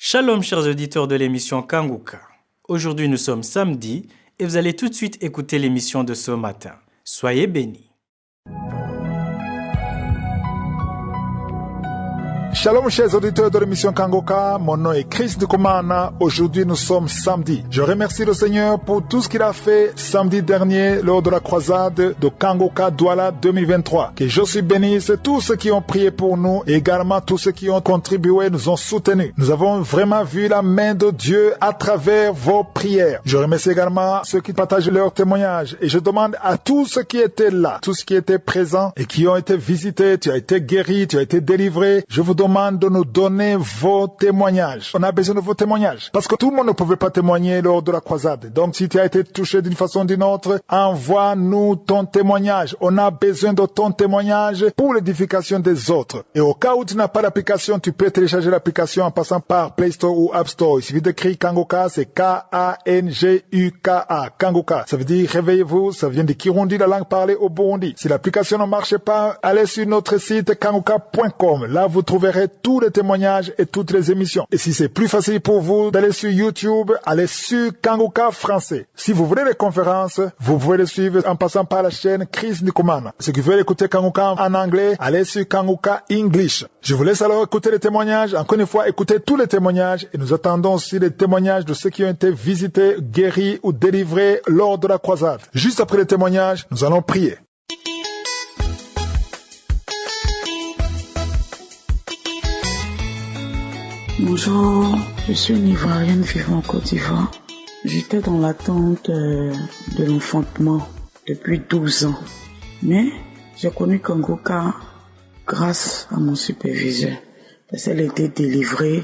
Shalom chers auditeurs de l'émission Kanguka. Aujourd'hui nous sommes samedi et vous allez tout de suite écouter l'émission de ce matin. Soyez bénis. Shalom chers auditeurs de l'émission Kangoka, mon nom est Chris Dukomana. Aujourd'hui nous sommes samedi. Je remercie le Seigneur pour tout ce qu'il a fait samedi dernier lors de la croisade de Kangoka Douala 2023. Que Jésus bénisse tous ceux qui ont prié pour nous et également tous ceux qui ont contribué, nous ont soutenus. Nous avons vraiment vu la main de Dieu à travers vos prières. Je remercie également ceux qui partagent leurs témoignages et je demande à tous ceux qui étaient là, tous ceux qui étaient présents et qui ont été visités, tu as été guéri, tu as été délivré. Je vous demande de nous donner vos témoignages. On a besoin de vos témoignages parce que tout le monde ne pouvait pas témoigner lors de la croisade. Donc si tu as été touché d'une façon ou d'une autre, envoie-nous ton témoignage. On a besoin de ton témoignage pour l'édification des autres. Et au cas où tu n'as pas d'application, tu peux télécharger l'application en passant par Play Store ou App Store. Il suffit d'écrire Kangoka, c'est K-A-N-G-U-K-A. Kangoka, ça veut dire réveillez-vous, ça vient de Kirundi, la langue parlée au Burundi. Si l'application ne marche pas, allez sur notre site kangoka.com. Là, vous trouverez tous les témoignages et toutes les émissions. Et si c'est plus facile pour vous d'aller sur YouTube, allez sur Kangoka français. Si vous voulez les conférences, vous pouvez les suivre en passant par la chaîne Chris Dukomana. Ceux qui veulent écouter Kangoka en anglais, allez sur Kangoka English. Je vous laisse alors écouter les témoignages. Encore une fois, écoutez tous les témoignages et nous attendons aussi les témoignages de ceux qui ont été visités, guéris ou délivrés lors de la croisade. Juste après les témoignages, nous allons prier. Bonjour, je suis une Ivoirienne vivant en Côte d'Ivoire. J'étais dans l'attente de l'enfantement depuis 12 ans. Mais j'ai connu Kangoka grâce à mon superviseur. Parce qu'elle a été délivrée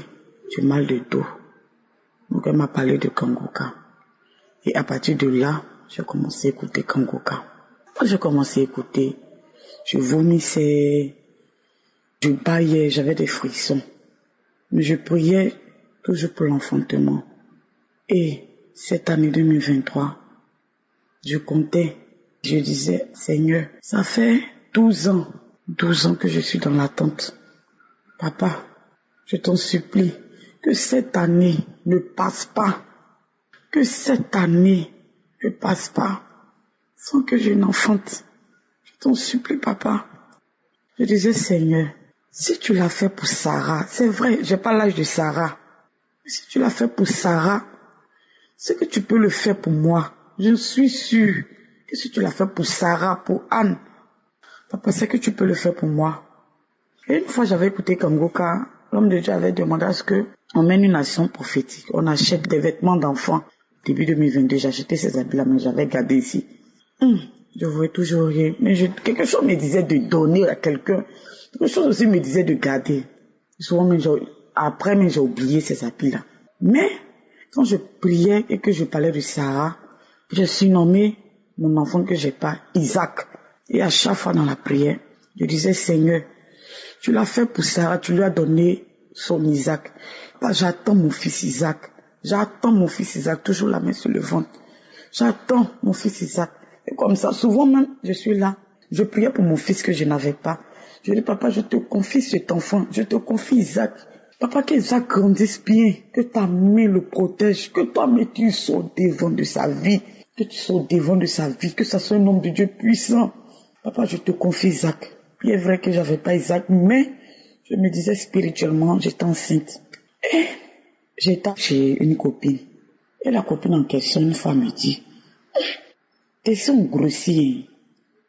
du mal de dos. Donc elle m'a parlé de Kangoka. Et à partir de là, j'ai commencé à écouter Kangoka. Quand j'ai commencé à écouter, je vomissais, je bâillais, j'avais des frissons. Mais je priais toujours pour l'enfantement. Et cette année 2023, je comptais, je disais, Seigneur, ça fait 12 ans que je suis dans l'attente. Papa, je t'en supplie, que cette année ne passe pas. Que cette année ne passe pas sans que je n'enfante. Je t'en supplie, papa. Je disais, Seigneur, si tu l'as fait pour Sarah, c'est vrai, j'ai pas l'âge de Sarah. Mais si tu l'as fait pour Sarah, c'est que tu peux le faire pour moi. Je suis sûre que si tu l'as fait pour Sarah, pour Anne, papa, c'est que tu peux le faire pour moi. Et une fois, j'avais écouté Kangoka, l'homme de Dieu avait demandé à ce que on mène une action prophétique. On achète des vêtements d'enfants. Début 2022, j'ai acheté ces habits-là, mais j'avais gardé ici. Je voulais toujours rien. Mais quelque chose me disait de donner à quelqu'un. Quelque chose aussi me disait de garder. Souvent, après, j'ai oublié ces habits-là. Mais, quand je priais et que je parlais de Sarah, je surnommais mon enfant que j'ai pas, Isaac. Et à chaque fois dans la prière, je disais, Seigneur, tu l'as fait pour Sarah, tu lui as donné son Isaac. J'attends mon fils Isaac. J'attends mon fils Isaac, toujours la main sur le ventre. J'attends mon fils Isaac. Et comme ça, souvent même, je suis là. Je priais pour mon fils que je n'avais pas. Je dis, papa, je te confie cet enfant. Je te confie Isaac. Papa, qu'Isaac grandisse bien. Que ta main le protège. Que toi-même tu sois au devant de sa vie. Que tu sois au devant de sa vie. Que ça soit un homme de Dieu puissant. Papa, je te confie Isaac. Il est vrai que j'avais pas Isaac, mais je me disais spirituellement, j'étais enceinte. Et j'étais chez une copine. Et la copine en question, une fois me dit, tes seins ont grossi.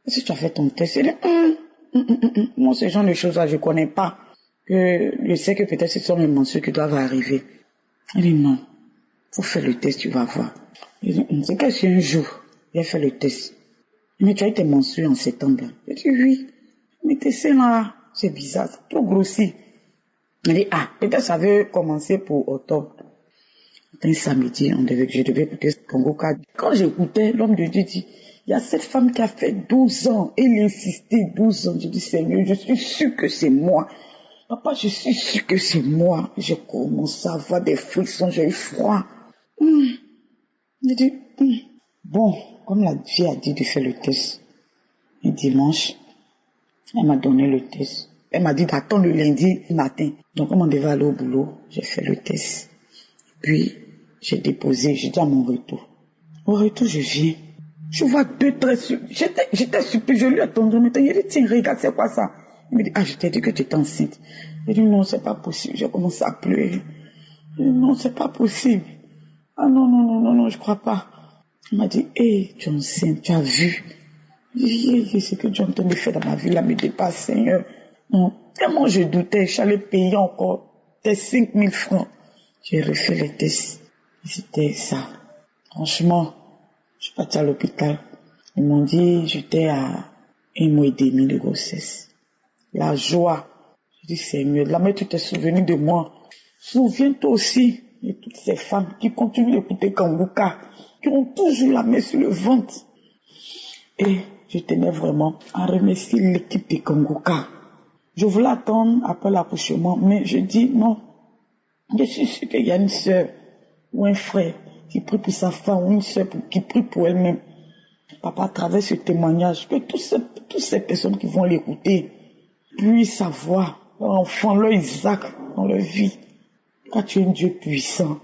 Est-ce que tu as fait ton test? Elle dit, moi, ce genre de choses-là, je connais pas. Je sais que peut-être ce sont mes menstrues qui doivent arriver. Elle dit, non, faut faire le test, tu vas voir. Je dis, c'est qu'est-ce qu'un jour, j'ai fait le test. Mais tu as eu tes menstrues en septembre. Je dis, oui. Mais tes seins là, c'est bizarre, c'est tout grossi. Elle dit, peut-être ça veut commencer pour octobre. Un samedi, je devais écouter Kangoka. Quand j'écoutais, l'homme de Dieu dit, il y a cette femme qui a fait 12 ans. Elle insistait 12 ans. Je dis, Seigneur, je suis sûr que c'est moi. Papa, je suis sûr que c'est moi. J'ai commencé à avoir des frissons, j'ai eu froid. Je dis, bon, comme la fille a dit de faire le test. Et dimanche, elle m'a donné le test. Elle m'a dit d'attendre le lundi matin. Donc, on devait aller au boulot. J'ai fait le test. Puis, j'ai déposé, j'ai dit à mon retour. Au retour, je viens. Je vois 2 traits. J'étais surpris, je lui ai attendu. Il dit, tiens, regarde, c'est quoi ça? Il me dit, je t'ai dit que tu étais enceinte. J'ai dit, non, c'est pas possible. J'ai commencé à pleurer. J'ai dit, non, c'est pas possible. Ah non, je crois pas. Il m'a dit, hey, tu es enceinte, tu as vu. J'ai dit, ce que tu es en train de faire dans ma vie, là, me dépasse, Seigneur. Non, tellement je doutais, j'allais payer encore tes 5 000 francs. J'ai refait les tests. C'était ça. Franchement, je suis partie à l'hôpital. Ils m'ont dit, j'étais à 1 mois et demi de grossesse. La joie. J'ai dit, Seigneur, là, mais tu t'es souvenu de moi. Souviens-toi aussi de toutes ces femmes qui continuent d'écouter Kangoka, qui ont toujours la main sur le ventre. Et je tenais vraiment à remercier l'équipe de Kangoka. Je voulais attendre après l'accouchement, mais je dis non. Je suis sûre qu'il y a une sœur ou un frère qui prie pour sa femme ou une sœur qui prie pour elle-même. Papa, à travers ce témoignage, que toutes ces personnes qui vont l'écouter puissent savoir leur enfant, leur Isaac dans leur vie. Car tu es un Dieu puissant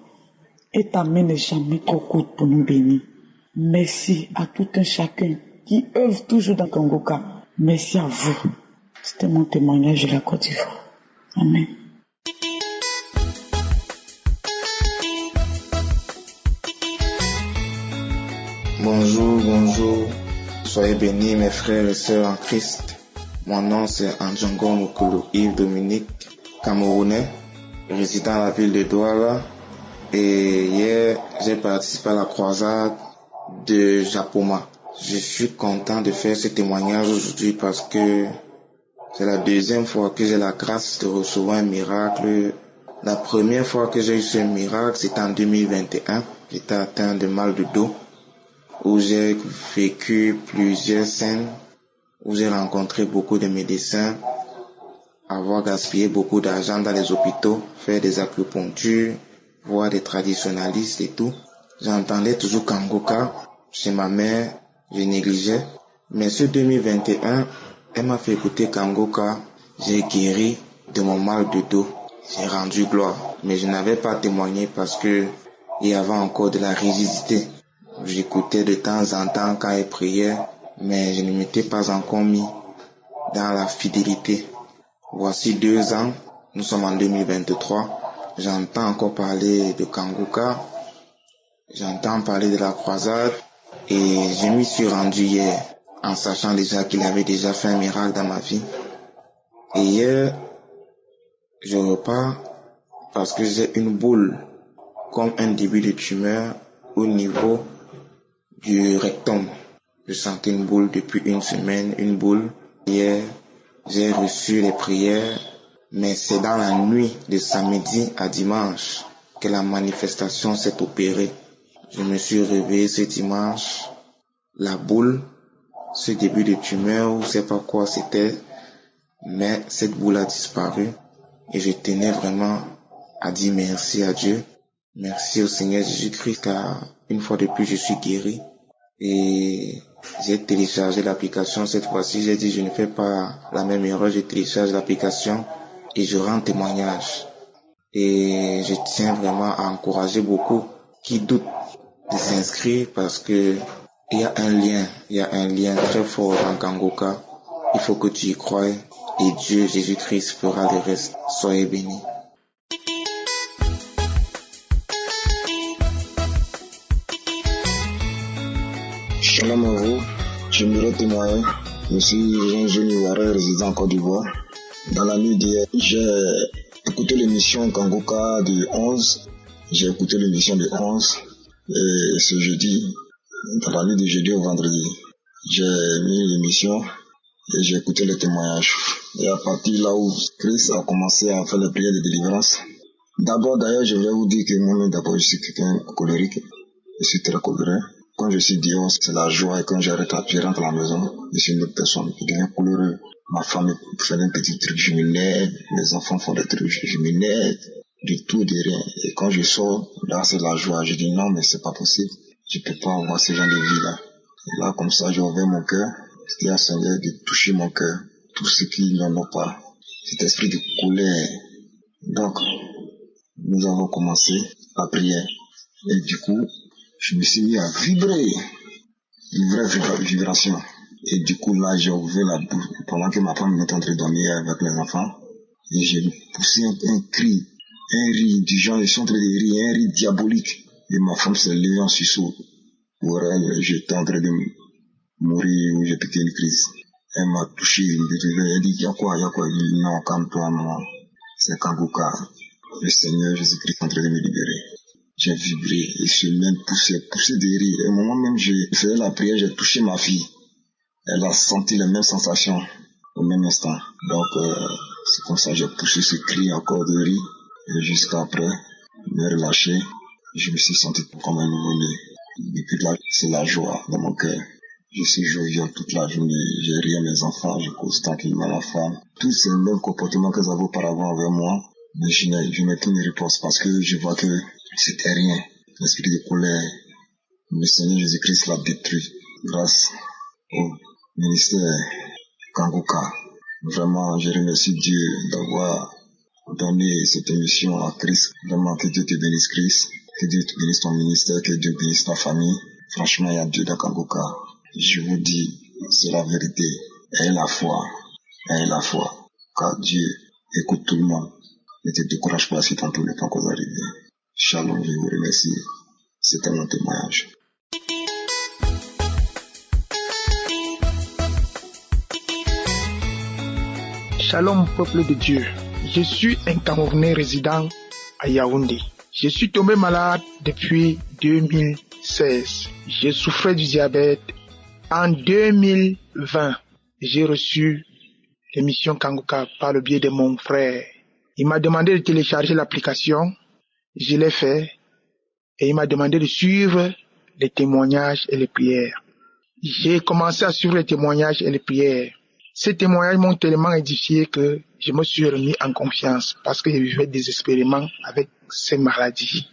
et ta main n'est jamais trop courte pour nous bénir. Merci à tout un chacun qui œuvre toujours dans Kangoka. Merci à vous. C'était mon témoignage de la Côte d'Ivoire. Amen. Bonjour. Soyez bénis mes frères et sœurs en Christ. Mon nom c'est Andjongo Mokolo Yves Dominique, Camerounais, résident à la ville de Douala. Et hier, j'ai participé à la croisade de Japoma. Je suis content de faire ce témoignage aujourd'hui parce que c'est la deuxième fois que j'ai la grâce de recevoir un miracle. La première fois que j'ai eu ce miracle, c'était en 2021. J'étais atteint de mal de dos, où j'ai vécu plusieurs scènes, où j'ai rencontré beaucoup de médecins, avoir gaspillé beaucoup d'argent dans les hôpitaux, faire des acupunctures, voir des traditionalistes et tout. J'entendais toujours Kangoka chez ma mère, je négligeais. Mais ce 2021, elle m'a fait écouter Kangoka, j'ai guéri de mon mal de dos. J'ai rendu gloire. Mais je n'avais pas témoigné parce que il y avait encore de la rigidité. J'écoutais de temps en temps quand elle priait, mais je ne m'étais pas encore mis dans la fidélité. Voici 2 ans, nous sommes en 2023, j'entends encore parler de Kangoka, j'entends parler de la croisade et je m'y suis rendu hier en sachant déjà qu'il avait déjà fait un miracle dans ma vie. Et hier, je repars parce que j'ai une boule, comme un début de tumeur au niveau du rectum. Je sentais une boule depuis une semaine, une boule. Hier, j'ai reçu les prières, mais c'est dans la nuit de samedi à dimanche que la manifestation s'est opérée. Je me suis réveillé ce dimanche, la boule, ce début de tumeur, ou je sais pas quoi c'était, mais cette boule a disparu et je tenais vraiment à dire merci à Dieu. Merci au Seigneur Jésus-Christ car une fois de plus je suis guéri et j'ai téléchargé l'application cette fois-ci. J'ai dit je ne fais pas la même erreur, je télécharge l'application et je rends témoignage. Et je tiens vraiment à encourager beaucoup qui doutent de s'inscrire parce que il y a un lien très fort dans Kangoka. Il faut que tu y croies et Dieu Jésus-Christ fera le reste. Soyez bénis. Shalom à vous, j'aimerais témoigner. Je suis un jeune Ivoirien résident en Côte d'Ivoire. Dans la nuit d'hier, j'ai écouté l'émission Kangoka du 11. J'ai écouté l'émission du 11. Et ce jeudi, dans la nuit du jeudi au vendredi, j'ai mis l'émission et j'ai écouté les témoignages. Et à partir là où Christ a commencé à faire les prières de délivrance. D'abord, d'ailleurs, je voulais vous dire que moi-même, d'abord, je suis quelqu'un de colérique. Je suis très coléreux. Quand je suis dehors, c'est la joie et quand je rentre à la maison, je suis une autre personne qui devient coléreux. Ma femme fait un petit truc, je m'énerve. Mes enfants font des trucs, je m'énerve. Du tout, de rien. Et quand je sors, là, c'est la joie. Je dis non, mais c'est pas possible. Je peux pas avoir ce genre de vie-là. Et là, comme ça, j'ai ouvert mon cœur. C'était à Seigneur de toucher mon cœur. Tous ceux qui n'en ont pas. cet esprit de colère. Donc, nous avons commencé à prier. Et du coup, je me suis mis à vibrer, une vraie vibration. Et du coup, là, j'ai ouvert la bouche pendant que ma femme était en train de dormir avec les enfants. Et j'ai poussé un cri, un rire du genre, ils sont en train de rire, un rire diabolique. Et ma femme s'est levée en sursaut. Pour elle, j'étais en train de mourir ou j'ai piqué une crise. Elle m'a touché, elle m'a dit, y'a quoi? Il dit, non, calme-toi, maman. C'est Kangoka. Le Seigneur Jésus-Christ est en train de me libérer. J'ai vibré et se même poussé de rire. Et au moment même, je faisais la prière, j'ai touché ma fille. Elle a senti les mêmes sensations au même instant. Donc, c'est comme ça que j'ai poussé ce cri encore de rire. Et jusqu'à après, me relâcher, je me suis senti comme un nouveau-né. Depuis là, c'est la joie dans mon cœur. Je suis jovial toute la journée. J'ai ri à mes enfants, je cause tranquillement à la femme. Tous ces mêmes comportements qu'elles avaient auparavant avec moi, mais je n'ai qu'une réponse parce que je vois que c'était rien. L'esprit de colère, le Seigneur Jésus-Christ l'a détruit grâce au ministère Kangoka. Vraiment, je remercie Dieu d'avoir donné cette émission à Christ. Vraiment, que Dieu te bénisse, Christ. Que Dieu te bénisse ton ministère, que Dieu bénisse ta famille. Franchement, il y a Dieu dans Kangoka. Je vous dis, c'est la vérité. Ayez la foi. Car Dieu écoute tout le monde. Ne te décourage pas si tantôt n'est pas encore arrivé. Shalom, je vous remercie. C'était mon témoignage. Shalom, peuple de Dieu. Je suis un Camerounais résident à Yaoundé. Je suis tombé malade depuis 2016. J'ai souffert du diabète. En 2020, j'ai reçu l'émission Kangoka par le biais de mon frère. Il m'a demandé de télécharger l'application. Je l'ai fait. Et il m'a demandé de suivre les témoignages et les prières. J'ai commencé à suivre les témoignages et les prières. Ces témoignages m'ont tellement édifié que je me suis remis en confiance parce que j'ai vivais des expériments avec ces maladies.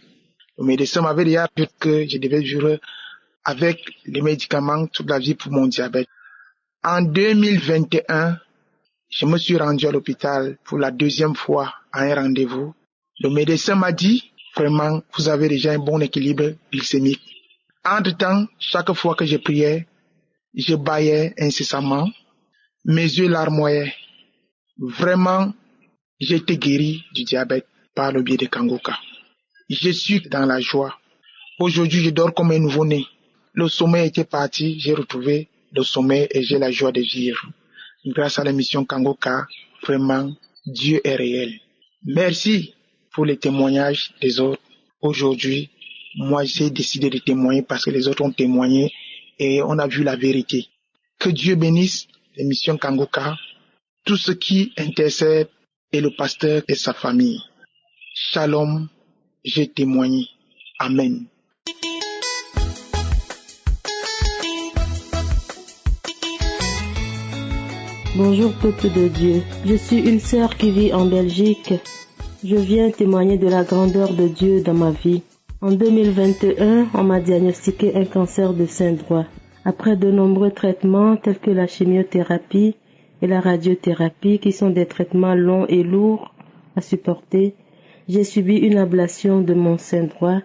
Le médecin m'avait déjà dit que je devais vivre avec les médicaments toute la vie pour mon diabète. En 2021, je me suis rendu à l'hôpital pour la deuxième fois à un rendez-vous. Le médecin m'a dit, vraiment, vous avez déjà un bon équilibre glycémique. Entre-temps, chaque fois que je priais, je bâillais incessamment. Mes yeux larmoyaient. Vraiment, j'ai été guéri du diabète par le biais de Kangoka. Je suis dans la joie. Aujourd'hui, je dors comme un nouveau-né. Le sommeil était parti, j'ai retrouvé le sommeil et j'ai la joie de vivre. Grâce à l'émission Kangoka, vraiment, Dieu est réel. Merci pour les témoignages des autres. Aujourd'hui, moi, j'ai décidé de témoigner parce que les autres ont témoigné et on a vu la vérité. Que Dieu bénisse l'émission Kangoka, tout ce qui intercède et le pasteur et sa famille. Shalom, j'ai témoigné. Amen. Bonjour peuple de Dieu, je suis une sœur qui vit en Belgique. Je viens témoigner de la grandeur de Dieu dans ma vie. En 2021, on m'a diagnostiqué un cancer de sein droit. Après de nombreux traitements tels que la chimiothérapie et la radiothérapie qui sont des traitements longs et lourds à supporter, j'ai subi une ablation de mon sein droit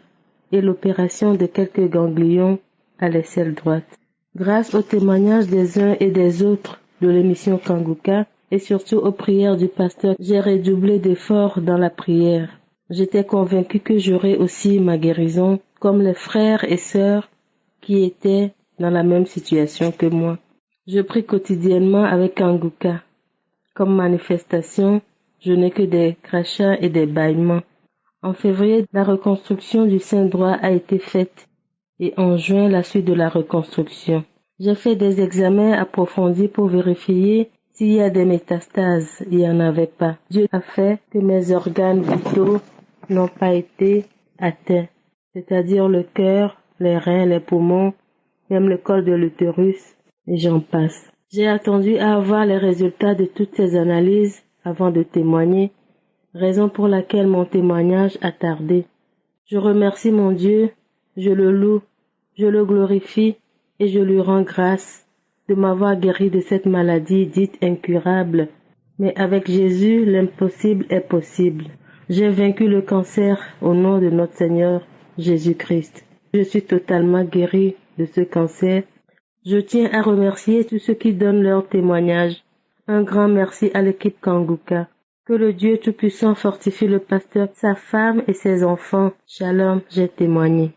et l'opération de quelques ganglions à l'aisselle droite. Grâce aux témoignages des uns et des autres de l'émission Kangoka et surtout aux prières du pasteur, j'ai redoublé d'efforts dans la prière. J'étais convaincue que j'aurais aussi ma guérison comme les frères et sœurs qui étaient dans la même situation que moi. Je prie quotidiennement avec Kangoka. Comme manifestation, je n'ai que des crachats et des bâillements. En février, la reconstruction du sein droit a été faite et en juin, la suite de la reconstruction. J'ai fait des examens approfondis pour vérifier s'il y a des métastases. Il n'y en avait pas. Dieu a fait que mes organes vitaux n'ont pas été atteints, c'est-à-dire le cœur, les reins, les poumons, même le col de l'utérus, et j'en passe. J'ai attendu à avoir les résultats de toutes ces analyses avant de témoigner, raison pour laquelle mon témoignage a tardé. Je remercie mon Dieu, je le loue, je le glorifie et je lui rends grâce de m'avoir guéri de cette maladie dite incurable, Mais avec Jésus, l'impossible est possible. J'ai vaincu le cancer au nom de notre Seigneur Jésus-Christ. Je suis totalement guérie de ce cancer. Je tiens à remercier tous ceux qui donnent leur témoignage. Un grand merci à l'équipe Kanguka. Que le Dieu Tout-Puissant fortifie le pasteur, sa femme et ses enfants. Shalom, j'ai témoigné.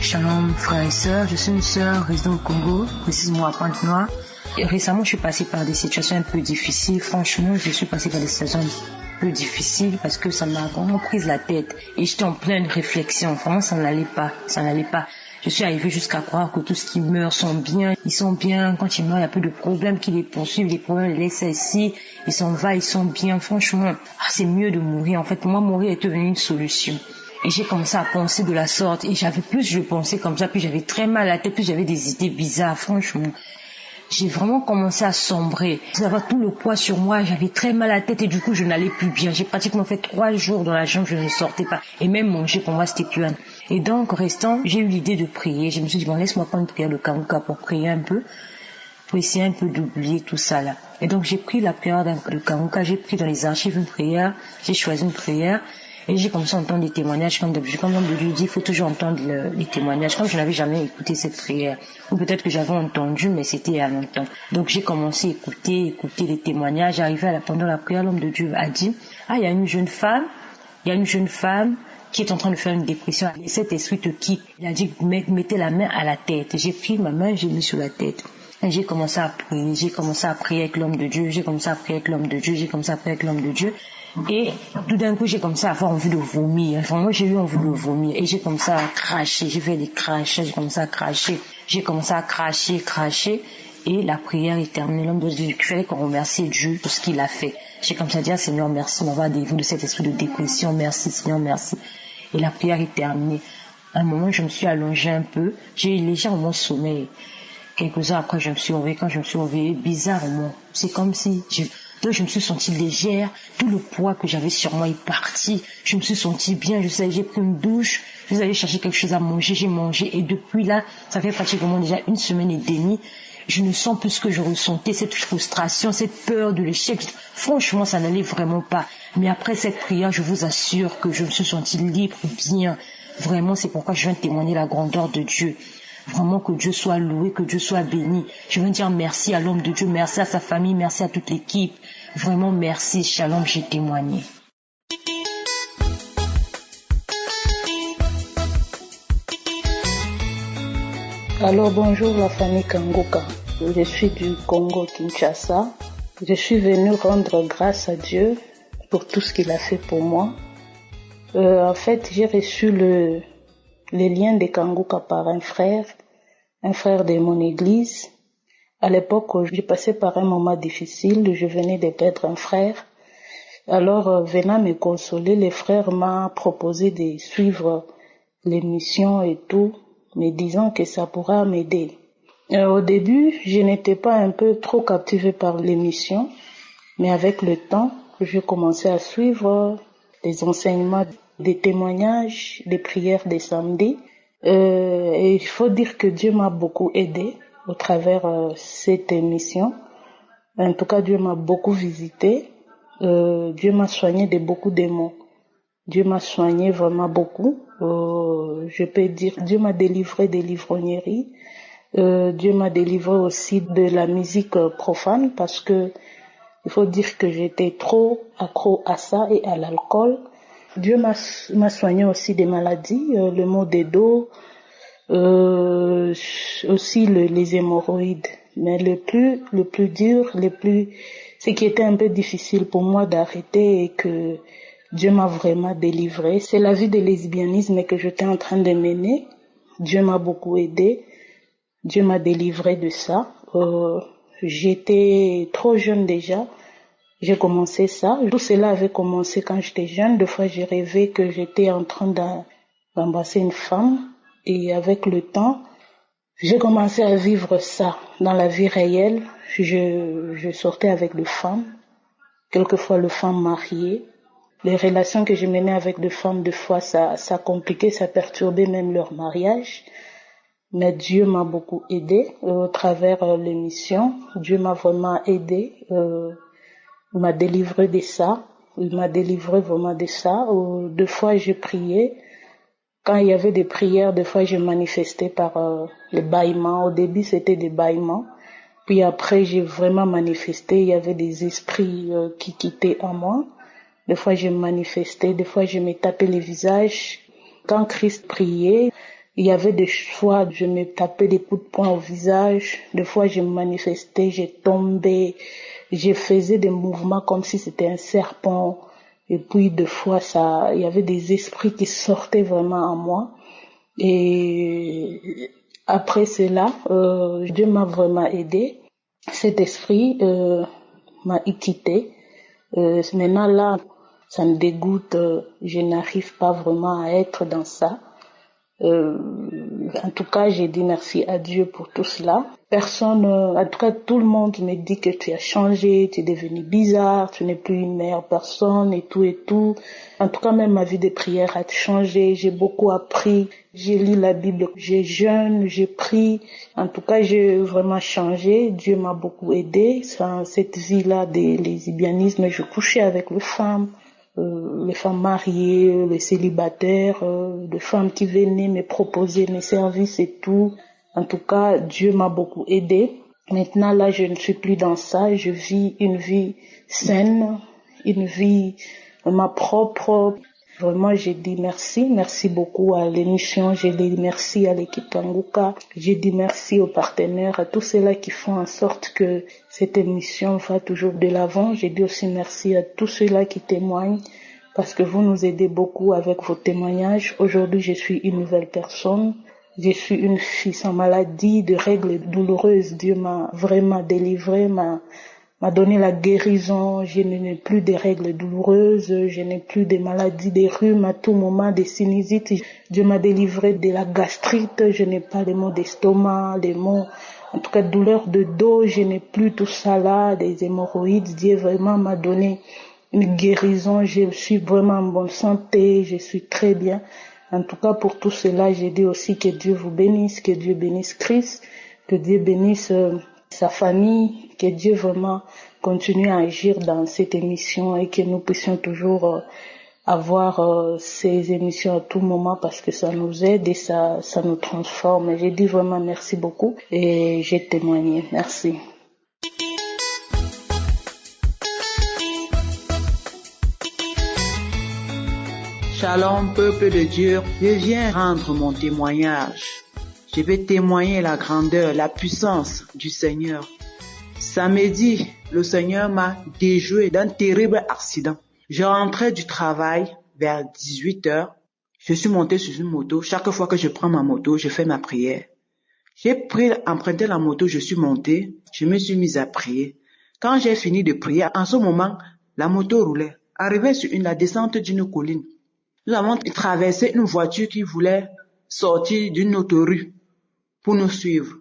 Shalom frères et sœurs, je suis une sœur résidant au Congo, précisément à Pointe-Noire. Et récemment, je suis passée par des situations un peu difficiles. Franchement, je suis passée par des situations un peu difficiles parce que ça m'a vraiment prise la tête. Et j'étais en pleine réflexion. Vraiment, ça n'allait pas. Je suis arrivée jusqu'à croire que tout ce qui meurt sont bien. Ils sont bien. Quand ils meurent, il y a peu de problèmes qui les poursuivent. Les problèmes les laissent ici. Ils s'en vont, ils sont bien. Franchement, c'est mieux de mourir. En fait, pour moi, mourir est devenu une solution. Et j'ai commencé à penser de la sorte. Et plus je pensais comme ça, plus j'avais très mal à la tête, plus j'avais des idées bizarres. Franchement, j'ai vraiment commencé à sombrer. J'avais tout le poids sur moi, j'avais très mal à la tête et du coup, je n'allais plus bien. J'ai pratiquement fait 3 jours dans la chambre, je ne sortais pas. Et même manger, pour moi, c'était plus un. Et donc, restant, j'ai eu l'idée de prier. Je me suis dit, bon, laisse-moi prendre une prière de Kanguka pour prier un peu, pour essayer un peu d'oublier tout ça là. Et donc, j'ai pris la prière de Kanguka, j'ai pris dans les archives une prière, j'ai choisi une prière. Et j'ai commencé à entendre des témoignages, comme l'homme de Dieu dit, il faut toujours entendre les témoignages, comme je n'avais jamais écouté cette prière. Ou peut-être que j'avais entendu, mais c'était il y a longtemps. Donc j'ai commencé à écouter les témoignages. Arrivé pendant la prière, l'homme de Dieu a dit, il y a une jeune femme qui est en train de faire une dépression. Et cet esprit te quitte. Il a dit, mettez la main à la tête. J'ai pris ma main, j'ai mis sur la tête. Et j'ai commencé à prier avec l'homme de Dieu. Et tout d'un coup, j'ai commencé à avoir envie de vomir. Enfin, moi, j'ai eu envie de vomir. Et j'ai commencé à cracher. J'ai fait des crachats, j'ai commencé à cracher. Et la prière est terminée. L'homme de Dieu, il fallait qu'on remercie Dieu pour ce qu'il a fait. J'ai comme ça dit, Seigneur, merci, m'avoir délivré de cet esprit de dépression. Merci, Seigneur, merci. Et la prière est terminée. À un moment, je me suis allongée un peu. J'ai eu légèrement sommeil. Quelques heures après, je me suis réveillée. Quand je me suis réveillée, bizarrement, c'est comme si donc je me suis sentie légère, tout le poids que j'avais sur moi est parti, je me suis sentie bien, j'ai pris une douche, je suis allée chercher quelque chose à manger, j'ai mangé et depuis là, ça fait pratiquement déjà 1 semaine et demie, je ne sens plus ce que je ressentais, cette frustration, cette peur de l'échec. Franchement, ça n'allait vraiment pas. Mais après cette prière, je vous assure que je me suis sentie libre, bien. Vraiment, c'est pourquoi je viens témoigner la grandeur de Dieu. Vraiment que Dieu soit loué, que Dieu soit béni. Je veux dire merci à l'homme de Dieu, merci à sa famille, merci à toute l'équipe. Vraiment merci, shalom, j'ai témoigné. Alors bonjour la famille Kanguka. Je suis du Congo Kinshasa. Je suis venue rendre grâce à Dieu pour tout ce qu'il a fait pour moi. En fait, j'ai reçu les liens de Kanguka par un frère de mon église. À l'époque, je passais par un moment difficile, je venais de perdre un frère. Alors, venant me consoler, le frère m'a proposé de suivre l'émission et tout, me disant que ça pourra m'aider. Au début, je n'étais pas un peu trop captivée par l'émission, mais avec le temps, j'ai commencé à suivre les enseignements, des témoignages, des prières des samedis. Et il faut dire que Dieu m'a beaucoup aidé au travers cette émission. En tout cas, Dieu m'a beaucoup visité. Dieu m'a soigné de beaucoup de démons. Dieu m'a soigné vraiment beaucoup. Je peux dire, Dieu m'a délivré de l'ivrognerie. Dieu m'a délivré aussi de la musique profane parce que il faut dire que j'étais trop accro à ça et à l'alcool. Dieu m'a soigné aussi des maladies, le maux de dos, aussi les hémorroïdes. Mais le plus dur, ce qui était un peu difficile pour moi d'arrêter et que Dieu m'a vraiment délivré, c'est la vie de lesbianisme que j'étais en train de mener. Dieu m'a beaucoup aidé. Dieu m'a délivré de ça. J'étais trop jeune déjà. J'ai commencé ça. Tout cela avait commencé quand j'étais jeune. Des fois, j'ai rêvé que j'étais en train d'embrasser une femme. Et avec le temps, j'ai commencé à vivre ça dans la vie réelle. Je sortais avec des femmes, quelquefois les femmes mariées. Les relations que je menais avec des femmes, des fois, ça compliquait, ça perturbait même leur mariage. Mais Dieu m'a beaucoup aidé au travers l'émission. Dieu m'a vraiment aidé. Il m'a délivré de ça. Il m'a délivré vraiment de ça. Deux fois, j'ai prié. Quand il y avait des prières, des fois, j'ai manifesté par les bâillements. Au début, c'était des bâillements. Puis après, j'ai vraiment manifesté. Il y avait des esprits qui quittaient en moi. Des fois, j'ai manifesté. Des fois, je me tapais les visages. Quand Christ priait, il y avait des fois, je me tapais des coups de poing au visage. Des fois, je manifestais, j'ai tombé. Je faisais des mouvements comme si c'était un serpent. Et puis, des fois, il y avait des esprits qui sortaient vraiment en moi. Et après cela, Dieu m'a vraiment aidé. Cet esprit m'a quitté. Maintenant, là, ça me dégoûte. Je n'arrive pas vraiment à être dans ça. En tout cas, j'ai dit merci à Dieu pour tout cela. Personne, en tout cas, tout le monde me dit que tu as changé, tu es devenu bizarre, tu n'es plus une meilleure personne et tout et tout. En tout cas, même ma vie de prière a changé. J'ai beaucoup appris. J'ai lu la Bible, j'ai jeûné, j'ai prié. En tout cas, j'ai vraiment changé. Dieu m'a beaucoup aidé. Sans cette vie-là des lesbianismes, je couchais avec les femmes mariées, les célibataires, les femmes qui venaient me proposer mes services et tout. En tout cas, Dieu m'a beaucoup aidé. Maintenant, là, je ne suis plus dans ça. Je vis une vie saine, une vie ma propre. Vraiment, j'ai dit merci. Merci beaucoup à l'émission. J'ai dit merci à l'équipe Kanguka. J'ai dit merci aux partenaires, à tous ceux-là qui font en sorte que cette émission va toujours de l'avant. J'ai dit aussi merci à tous ceux-là qui témoignent parce que vous nous aidez beaucoup avec vos témoignages. Aujourd'hui, je suis une nouvelle personne. Je suis une fille sans maladie, de règles douloureuses. Dieu m'a vraiment délivrée, m'a donné la guérison. Je n'ai plus de règles douloureuses, je n'ai plus de maladies, des rhumes à tout moment, des sinusites. Dieu m'a délivré de la gastrite, je n'ai pas les maux d'estomac, les maux, en tout cas douleur de dos, je n'ai plus tout ça là, des hémorroïdes. Dieu vraiment m'a donné une guérison, je suis vraiment en bonne santé, je suis très bien. En tout cas, pour tout cela, j'ai dit aussi que Dieu vous bénisse, que Dieu bénisse Christ, que Dieu bénisse sa famille, que Dieu vraiment continue à agir dans cette émission et que nous puissions toujours avoir ces émissions à tout moment parce que ça nous aide et ça nous transforme. J'ai dit vraiment merci beaucoup et j'ai témoigné. Merci. Shalom, peuple de Dieu, je viens rendre mon témoignage. Je vais témoigner la grandeur, la puissance du Seigneur. Samedi, le Seigneur m'a déjoué d'un terrible accident. Je rentrais du travail vers 18h. Je suis monté sur une moto. Chaque fois que je prends ma moto, je fais ma prière. J'ai emprunté la moto, je suis monté. Je me suis mise à prier. Quand j'ai fini de prier, en ce moment, la moto roulait. Arrivé sur la descente d'une colline, nous avons traversé une voiture qui voulait sortir d'une autre rue pour nous suivre.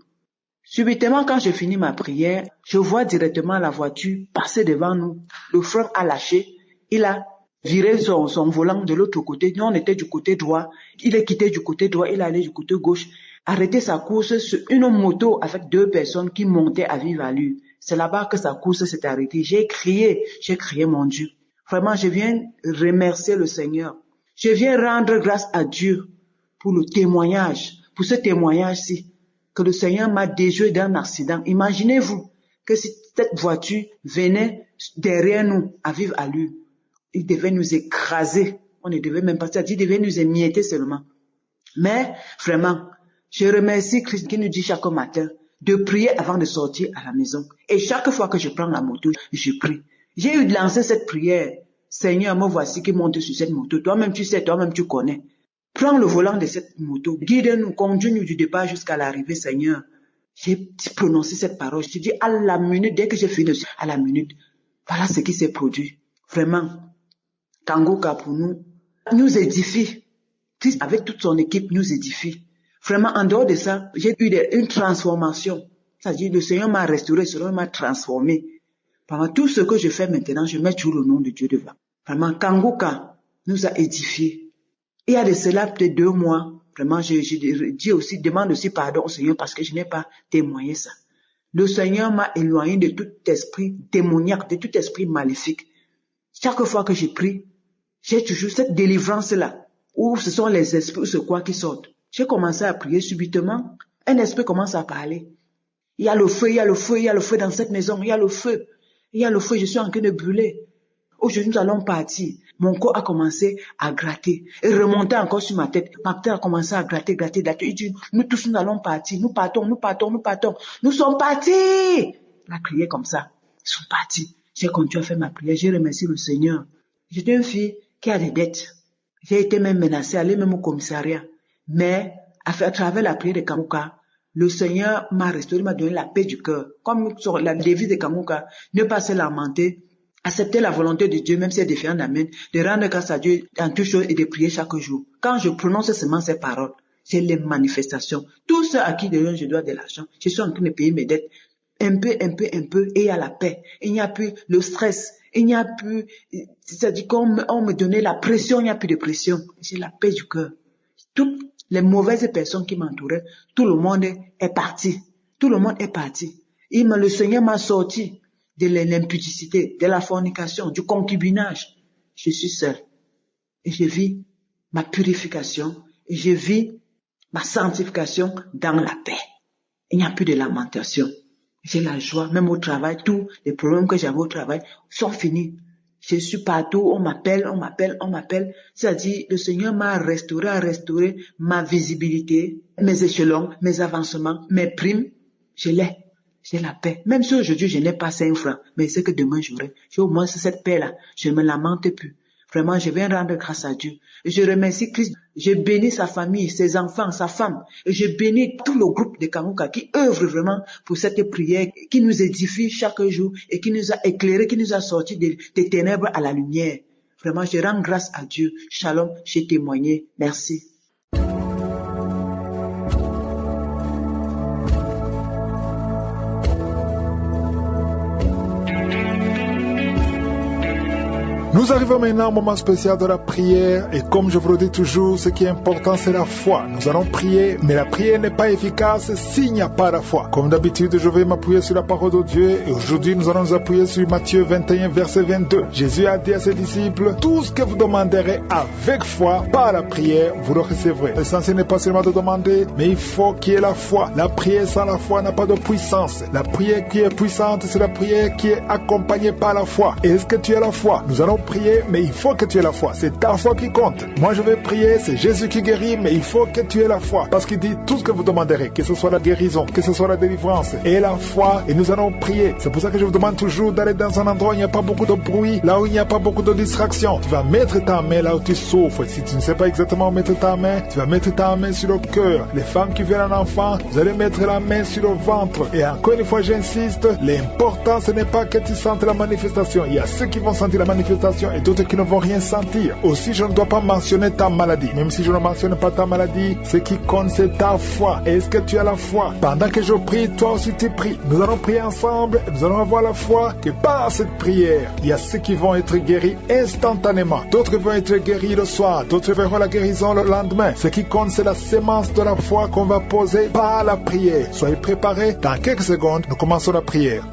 Subitement, quand j'ai fini ma prière, je vois directement la voiture passer devant nous. Le frein a lâché. Il a viré son volant de l'autre côté. Nous, on était du côté droit. Il est quitté du côté droit. Il allait du côté gauche. Arrêté sa course sur une moto avec 2 personnes qui montaient à vive allure. C'est là-bas que sa course s'est arrêtée. J'ai crié mon Dieu. Vraiment, je viens remercier le Seigneur. Je viens rendre grâce à Dieu pour le témoignage, pour ce témoignage-ci, que le Seigneur m'a déjoué d'un accident. Imaginez-vous que si cette voiture venait derrière nous à vive allure, il devait nous écraser. On ne devait même pas dire, il devait nous émietter seulement. Mais vraiment, je remercie Christ qui nous dit chaque matin de prier avant de sortir à la maison. Et chaque fois que je prends la moto, je prie. J'ai eu de lancer cette prière. Seigneur, me voici qui monte sur cette moto. Toi-même tu sais, toi-même tu connais. Prends le volant de cette moto. Guide-nous, conduis-nous du départ jusqu'à l'arrivée, Seigneur. J'ai prononcé cette parole. Je dis à la minute, dès que j'ai fini, à la minute, voilà ce qui s'est produit. Vraiment, Kanguka pour nous édifie. Christ, avec toute son équipe, nous édifie. Vraiment, en dehors de ça, j'ai eu une transformation. C'est-à-dire, le Seigneur m'a restauré, le Seigneur m'a transformé. Pendant tout ce que je fais maintenant, je mets toujours le nom de Dieu devant. Vraiment, Kanguka nous a édifiés. Il y a de cela peut-être 2 mois, Vraiment, je dis aussi, demande aussi pardon au Seigneur parce que je n'ai pas témoigné ça. Le Seigneur m'a éloigné de tout esprit démoniaque, de tout esprit maléfique. Chaque fois que je prie, j'ai toujours cette délivrance-là, où ce sont les esprits ou ce quoi qui sortent. J'ai commencé à prier subitement, un esprit commence à parler. Il y a le feu, il y a le feu, il y a le feu dans cette maison, il y a le feu. Il y a le feu, je suis en train de brûler. Aujourd'hui, nous allons partir. Mon corps a commencé à gratter et remonter encore sur ma tête. Ma tête a commencé à gratter. Il dit, nous tous, nous allons partir. Nous partons. Nous sommes partis. Il a crié comme ça. Ils sont partis. J'ai continué à faire ma prière. J'ai remercié le Seigneur. J'étais une fille qui a des dettes. J'ai été même menacée, aller même au commissariat. Mais, à travers la prière de Kanguka, le Seigneur m'a restauré, m'a donné la paix du cœur. Comme sur la devise de Kanguka, ne pas se lamenter, accepter la volonté de Dieu, même si elle est différente d'Amen, de rendre grâce à Dieu en toutes choses et de prier chaque jour. Quand je prononce seulement ces paroles, c'est les manifestations. Tous ceux à qui je dois de l'argent, je suis en train de payer mes dettes. Un peu, et il y a la paix. Il n'y a plus le stress. Il n'y a plus, c'est-à-dire qu'on me donnait la pression, il n'y a plus de pression. C'est la paix du cœur. Toutes les mauvaises personnes qui m'entouraient, tout le monde est parti. Tout le monde est parti. Le Seigneur m'a sorti de l'impudicité, de la fornication, du concubinage. Je suis seul. Et je vis ma purification. Et je vis ma sanctification dans la paix. Il n'y a plus de lamentation. J'ai la joie, même au travail, tous les problèmes que j'avais au travail sont finis. Je suis partout, on m'appelle. C'est-à-dire, le Seigneur m'a restauré ma visibilité, mes échelons, mes avancements, mes primes. J'ai la paix. Même si aujourd'hui je n'ai pas 5 francs, mais c'est que demain j'aurai. J'ai au moins cette paix-là. Je ne me lamente plus. Vraiment, je viens rendre grâce à Dieu. Et je remercie Christ. Je bénis sa famille, ses enfants, sa femme. Et je bénis tout le groupe de Kanguka qui œuvre vraiment pour cette prière, qui nous édifie chaque jour et qui nous a éclairés, qui nous a sortis des ténèbres à la lumière. Vraiment, je rends grâce à Dieu. Shalom, j'ai témoigné. Merci. Nous arrivons maintenant au moment spécial de la prière et comme je vous le dis toujours, ce qui est important c'est la foi. Nous allons prier, mais la prière n'est pas efficace s'il n'y a pas la foi. Comme d'habitude, je vais m'appuyer sur la parole de Dieu et aujourd'hui nous allons nous appuyer sur Matthieu 21 verset 22. Jésus a dit à ses disciples, tout ce que vous demanderez avec foi par la prière, vous le recevrez. L'essentiel n'est pas seulement de demander, mais il faut qu'il y ait la foi. La prière sans la foi n'a pas de puissance. La prière qui est puissante, c'est la prière qui est accompagnée par la foi. Est-ce que tu as la foi? Nous allons prier, mais il faut que tu aies la foi. C'est ta foi qui compte. Moi, je vais prier, c'est Jésus qui guérit, mais il faut que tu aies la foi. Parce qu'il dit tout ce que vous demanderez, que ce soit la guérison, que ce soit la délivrance, et la foi, et nous allons prier. C'est pour ça que je vous demande toujours d'aller dans un endroit où il n'y a pas beaucoup de bruit, là où il n'y a pas beaucoup de distractions. Tu vas mettre ta main là où tu souffres. Si tu ne sais pas exactement où mettre ta main, tu vas mettre ta main sur le cœur. Les femmes qui viennent en enfant, vous allez mettre la main sur le ventre. Et encore une fois, j'insiste, l'important, ce n'est pas que tu sentes la manifestation. Il y a ceux qui vont sentir la manifestation et d'autres qui ne vont rien sentir. Aussi, je ne dois pas mentionner ta maladie. Même si je ne mentionne pas ta maladie, ce qui compte, c'est ta foi. Est-ce que tu as la foi? Pendant que je prie, toi aussi tu pries. Nous allons prier ensemble et nous allons avoir la foi que par cette prière, il y a ceux qui vont être guéris instantanément. D'autres vont être guéris le soir. D'autres verront la guérison le lendemain. Ce qui compte, c'est la sémence de la foi qu'on va poser par la prière. Soyez préparés. Dans quelques secondes, nous commençons la prière.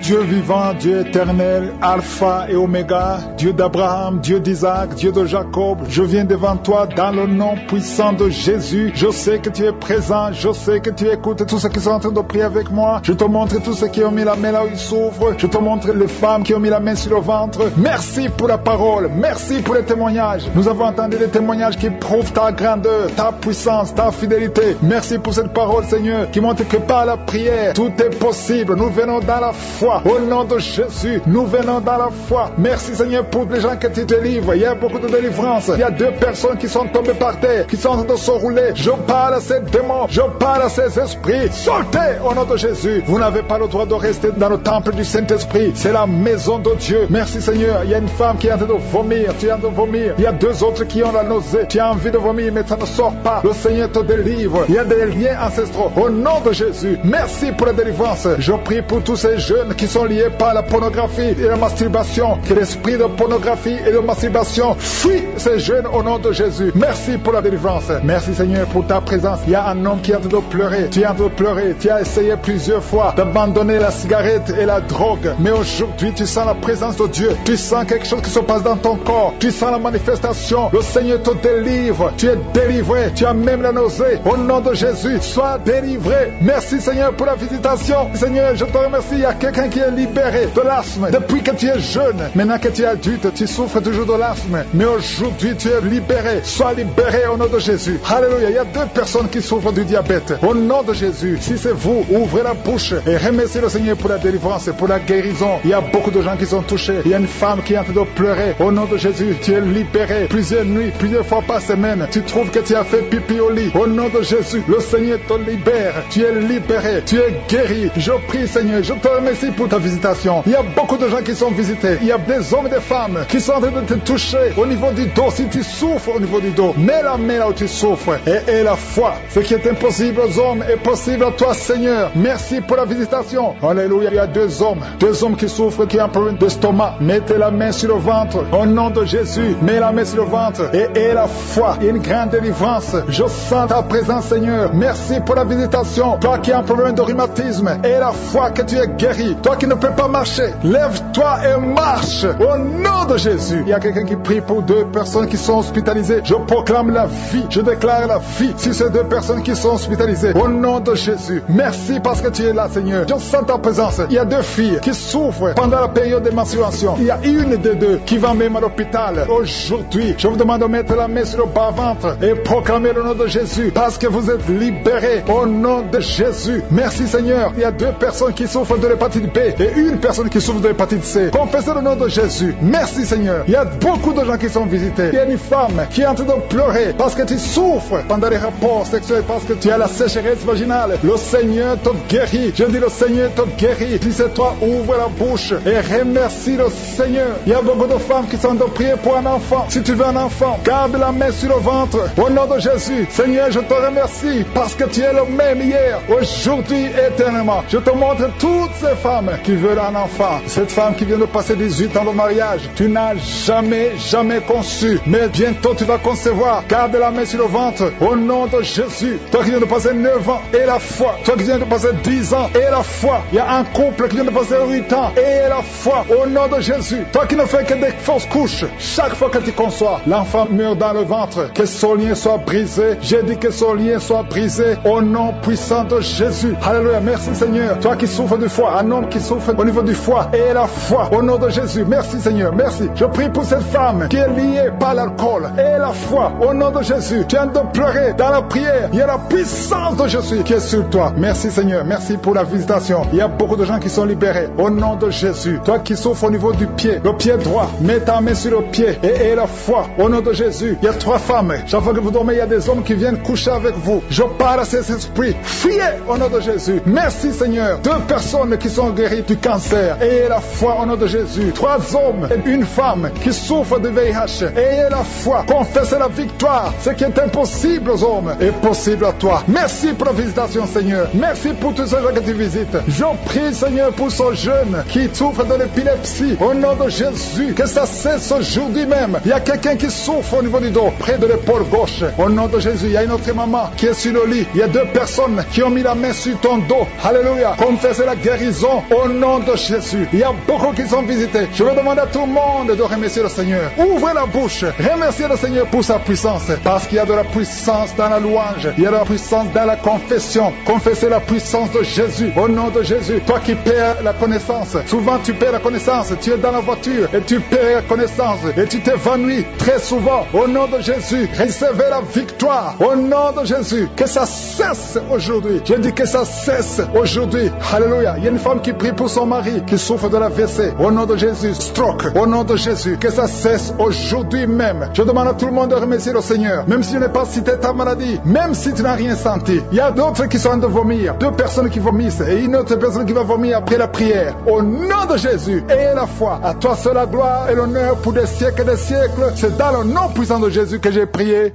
Dieu vivant, Dieu éternel, Alpha et Oméga, Dieu d'Abraham, Dieu d'Isaac, Dieu de Jacob, je viens devant toi dans le nom puissant de Jésus. Je sais que tu es présent, je sais que tu écoutes tous ceux qui sont en train de prier avec moi. Je te montre tous ceux qui ont mis la main là où ils souffrent. Je te montre les femmes qui ont mis la main sur le ventre. Merci pour la parole, merci pour les témoignages. Nous avons entendu des témoignages qui prouvent ta grandeur, ta puissance, ta fidélité. Merci pour cette parole, Seigneur, qui montre que par la prière, tout est possible. Nous venons dans la foi. Au nom de Jésus, nous venons dans la foi. Merci Seigneur pour les gens que tu délivres. Il y a beaucoup de délivrance. Il y a 2 personnes qui sont tombées par terre, qui sont en train de se rouler. Je parle à ces démons, je parle à ces esprits. Sortez au nom de Jésus. Vous n'avez pas le droit de rester dans le temple du Saint-Esprit. C'est la maison de Dieu. Merci Seigneur. Il y a une femme qui est en train de vomir. Tu es en train de vomir. Il y a 2 autres qui ont la nausée. Tu as envie de vomir, mais ça ne sort pas. Le Seigneur te délivre. Il y a des liens ancestraux. Au nom de Jésus. Merci pour la délivrance. Je prie pour tous ces jeunes qui sont liés par la pornographie et la masturbation. Que l'esprit de pornographie et de masturbation fuit ces jeunes au nom de Jésus. Merci pour la délivrance. Merci Seigneur pour ta présence. Il y a un homme qui est en train de pleurer. Tu es en train de pleurer. Tu as essayé plusieurs fois d'abandonner la cigarette et la drogue. Mais aujourd'hui, tu sens la présence de Dieu. Tu sens quelque chose qui se passe dans ton corps. Tu sens la manifestation. Le Seigneur te délivre. Tu es délivré. Tu as même la nausée. Au nom de Jésus, sois délivré. Merci Seigneur pour la visitation. Seigneur, je te remercie. Il y a quelqu'un qui est libéré de l'asthme. Depuis que tu es jeune, maintenant que tu es adulte, tu souffres toujours de l'asthme. Mais aujourd'hui, tu es libéré. Sois libéré au nom de Jésus. Alléluia. Il y a 2 personnes qui souffrent du diabète. Au nom de Jésus, si c'est vous, ouvrez la bouche et remerciez le Seigneur pour la délivrance, pour la guérison. Il y a beaucoup de gens qui sont touchés. Il y a une femme qui est en train de pleurer. Au nom de Jésus, tu es libéré. Plusieurs nuits, plusieurs fois par semaine, tu trouves que tu as fait pipi au lit. Au nom de Jésus, le Seigneur te libère. Tu es libéré. Tu es guéri. Je prie, Seigneur, je te remercie pour ta visitation. Il y a beaucoup de gens qui sont visités. Il y a des hommes et des femmes qui sont en train de te toucher au niveau du dos. Si tu souffres au niveau du dos, mets la main là où tu souffres et la foi. Ce qui est impossible aux hommes est possible à toi, Seigneur. Merci pour la visitation. Alléluia. Il y a 2 hommes qui souffrent, qui ont un problème d'estomac. Mettez la main sur le ventre. Au nom de Jésus, mets la main sur le ventre et la foi. Il y a une grande délivrance. Je sens ta présence, Seigneur. Merci pour la visitation. Toi qui as un problème de rhumatisme, et la foi que tu es guéri. Toi qui ne peux pas marcher, lève-toi et marche. Au nom de Jésus. Il y a quelqu'un qui prie pour 2 personnes qui sont hospitalisées. Je proclame la vie. Je déclare la vie sur ces 2 personnes qui sont hospitalisées. Au nom de Jésus. Merci parce que tu es là, Seigneur. Je sens ta présence. Il y a 2 filles qui souffrent pendant la période de menstruation. Il y a une des 2 qui va même à l'hôpital. Aujourd'hui, je vous demande de mettre la main sur le bas-ventre et proclamer le nom de Jésus parce que vous êtes libérés au nom de Jésus. Merci, Seigneur. Il y a 2 personnes qui souffrent de l'hépatite B et une personne qui souffre de l'hépatite C. Confessez le nom de Jésus. Merci, Seigneur. Il y a beaucoup de gens qui sont visités. Il y a une femme qui est en train de pleurer parce que tu souffres pendant les rapports sexuels, parce que tu as la sécheresse vaginale. Le Seigneur te guérit. Je dis le Seigneur te guérit. Si c'est toi, ouvre la bouche et remercie le Seigneur. Il y a beaucoup de femmes qui sont en train de prier pour un enfant. Si tu veux un enfant, garde la main sur le ventre. Au nom de Jésus, Seigneur, je te remercie parce que tu es le même hier, aujourd'hui, éternellement. Je te montre toutes ces femmes qui veulent un enfant. Cette femme qui vient de passer 18 ans de mariage, tu n'as jamais conçu, mais bientôt tu vas concevoir. Garde la main sur le ventre. Au nom de Jésus. Toi qui viens de passer 9 ans et la foi. Toi qui viens de passer 10 ans et la foi. Il y a un couple qui vient de passer 8 ans et la foi. Au nom de Jésus. Toi qui ne fais que des fausses couches. Chaque fois que tu conçois, l'enfant meurt dans le ventre. Que son lien soit brisé. J'ai dit que son lien soit brisé. Au nom puissant de Jésus. Alléluia. Merci Seigneur. Toi qui souffres du foie. Un homme qui souffre au niveau du foie et la foi. Au nom de Jésus. Merci Seigneur. Merci. Je prie pour cette femme qui est liée par l'alcool et la foi. Au nom de Jésus. Tu viens de pleurer dans la prière. Il y a la puissance de Jésus qui est sur toi. Merci Seigneur. Merci pour la visitation. Il y a beaucoup de gens qui sont libérés. Au nom de Jésus. Toi qui souffres au niveau du pied. Le pied droit. Mets ta main sur le pied et la foi. Au nom de Jésus. Il y a 3 femmes. Chaque fois que vous dormez, il y a des hommes qui viennent coucher avec vous. Je parle à ces esprits. Fuyez au nom de Jésus. Merci Seigneur. 2 personnes qui sont guéries du cancer. Ayez la foi au nom de Jésus. 3 hommes et une femme qui souffrent de VIH. Ayez la foi. Confessez la victoire. Ce qui est impossible aux hommes est possible à toi. Merci pour la visitation Seigneur. Merci pour tous ces gens que tu visites. Je prie Seigneur pour ce jeune qui souffre de l'épilepsie. Au nom de Jésus. Que ça cesse aujourd'hui même. Il y a quelqu'un qui souffre au niveau du dos, près de l'épaule gauche. Au nom de Jésus. Il y a une autre maman qui est sur le lit. Il y a 2 personnes qui ont mis la main sur ton dos. Alléluia. Confessez la guérison au nom de Jésus. Il y a beaucoup qui sont visités. Je vais demander à tout le monde de remercier le Seigneur. Ouvrez la bouche. Remerciez le Seigneur pour sa puissance. Parce qu'il y a de la puissance dans la louange. Il y a de la puissance dans la confession. Confessez la puissance de Jésus. Au nom de Jésus. Toi qui perds la connaissance. Souvent tu perds la connaissance. Tu es dans la voiture et tu perds la connaissance. Et tu t'évanouis très souvent. Au nom de Jésus. Recevez la victoire. Au nom de Jésus. Que ça cesse aujourd'hui. Je dis que ça cesse aujourd'hui. Alléluia. Il y a une femme qui prie pour son mari qui souffre de la WC. Au nom de Jésus. Stroke. Au nom de Jésus. Que ça cesse aujourd'hui même. Je demande à tout le monde de remercier le Seigneur. Même si je n'ai pas cité ta maladie. Même si tu n'as rien senti. Il y a d'autres qui sont en train de vomir. 2 personnes qui vomissent. Et une autre personne qui va vomir après la prière. Au nom de Jésus. Ayez la foi. À toi seul la gloire et l'honneur pour des siècles et des siècles. C'est dans le nom puissant de Jésus que j'ai prié.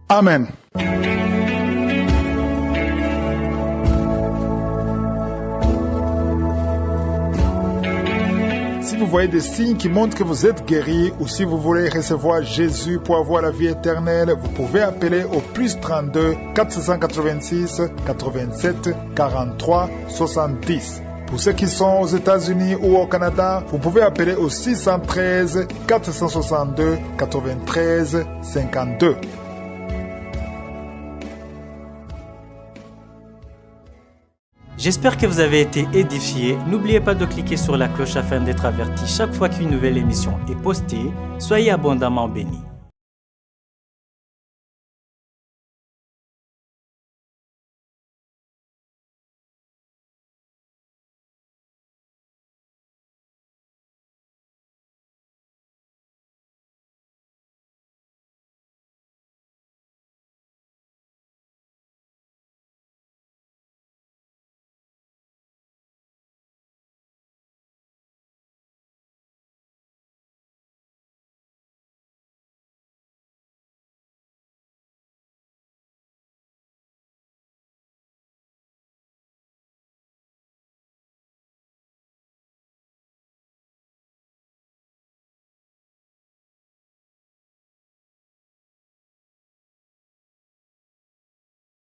Amen. voyez des signes qui montrent que vous êtes guéri ou si vous voulez recevoir Jésus pour avoir la vie éternelle, vous pouvez appeler au plus 32 486 87 43 70. Pour ceux qui sont aux États-Unis ou au Canada, vous pouvez appeler au 613 462 93 52. J'espère que vous avez été édifiés. N'oubliez pas de cliquer sur la cloche afin d'être averti chaque fois qu'une nouvelle émission est postée. Soyez abondamment bénis.